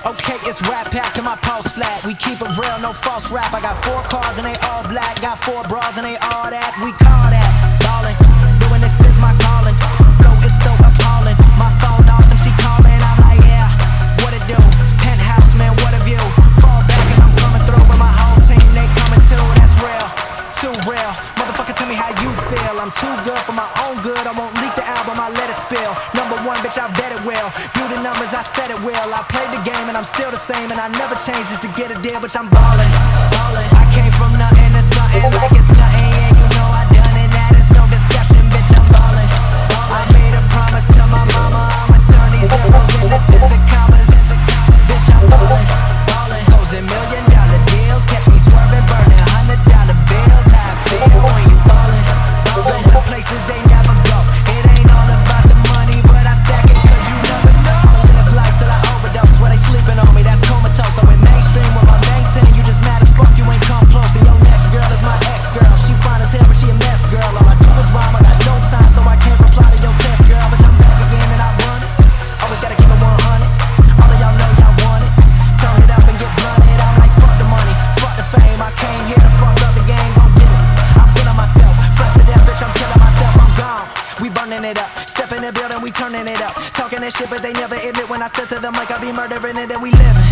Okay, it's rap pack to my pulse flat. We keep it real, no false rap. I got 4 cars and they all black. Got 4 bras and they all that. We call that ballin'. Doing this is my calling. Flow is so appalling. My phone off and she calling. I'm like, yeah, what it do? Penthouse, man, what a view. Fall back and I'm coming through with my whole team. They coming too, that's real. Too real. Motherfucker, tell me how you feel. I'm too good for my own good. I won't leak the album, I let it spill. Number 1, bitch, I bet it will. Do the numbers, I said it will. I played the game and I'm still the same. And I never changed just to get a deal, bitch, I'm ballin'. I came from nothing to something like it's nothing. Yeah, you know I done it, that is no discussion, bitch, I'm ballin'. I made a promise to my mama, I'ma turn these zeros into tens and commas. Bitch, I'm ballin'. Closing $1 million deals, catch me swerving, burning $100 bills. How I feel when you ballin'. Going places they never go. It ain't all about the money, but I stack it 'cause you never know. Live life till I overdose, where they sleeping on me, that's comatose. So in mainstream with my main team, you just mad as fuck, you ain't come close. And your next girl is my ex-girl. She fine as hell, but she a mess, girl. All I do is rhyme, I got no time, so I can't reply to your test, girl. But I'm back again and I run it. Always gotta keep it 100. All of y'all know y'all want it. Turn it up and get blunted. I'm like, fuck the money, fuck the fame. I came here to fuck up the game, gon' get it. I'm feeling myself, fresh to death, bitch, I'm killing myself, I'm gone. We burning it up, step in the building, we turning it up. Talking that shit, but they never admit when I said to them like I be murdering it and we living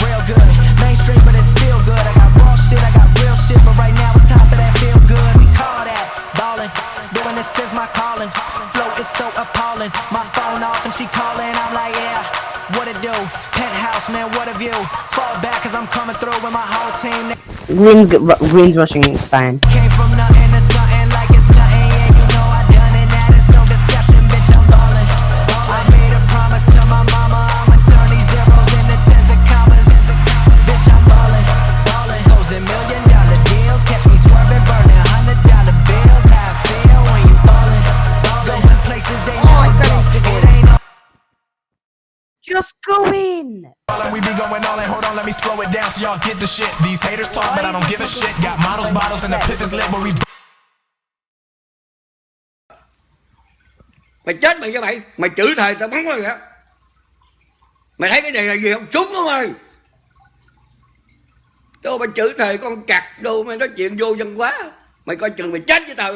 real good. Mainstream, but it's still good. I got raw shit, I got real shit, but right now it's time for that feel good. We call that ballin', doing this is my calling. Flow is so appalling, my phone off and she calling. I'm like, yeah, what it do? Penthouse, man, what a view. Fall back 'cause I'm coming through with my whole team. Green's rushing sign. Came from nothing to something like it's nothing. Yeah, you know I done it, that is no discussion, bitch, I'm ballin'. I made a promise to my mama, I'ma turn these zeros into tens and commas. Bitch, I'm ballin'. Closing $1 million deals, catch me swerving, burning $100 bills. How I feel when you ballin'. Going places they never go. It ain't all. Just go in! We be going all in, hold on, let me slow it down so y'all get the shit. These haters talk, but I don't give a shit. Got models, bottles, and the piff is lit where we. Mày chết mày cho mày chửi thầy tao bắn mày á. Mày thấy cái này là gì không? Súng không ơi. Đâu mày chửi thầy con cặc, đâu mày nói chuyện vô dân quá. Mày coi chừng mày chết với tao.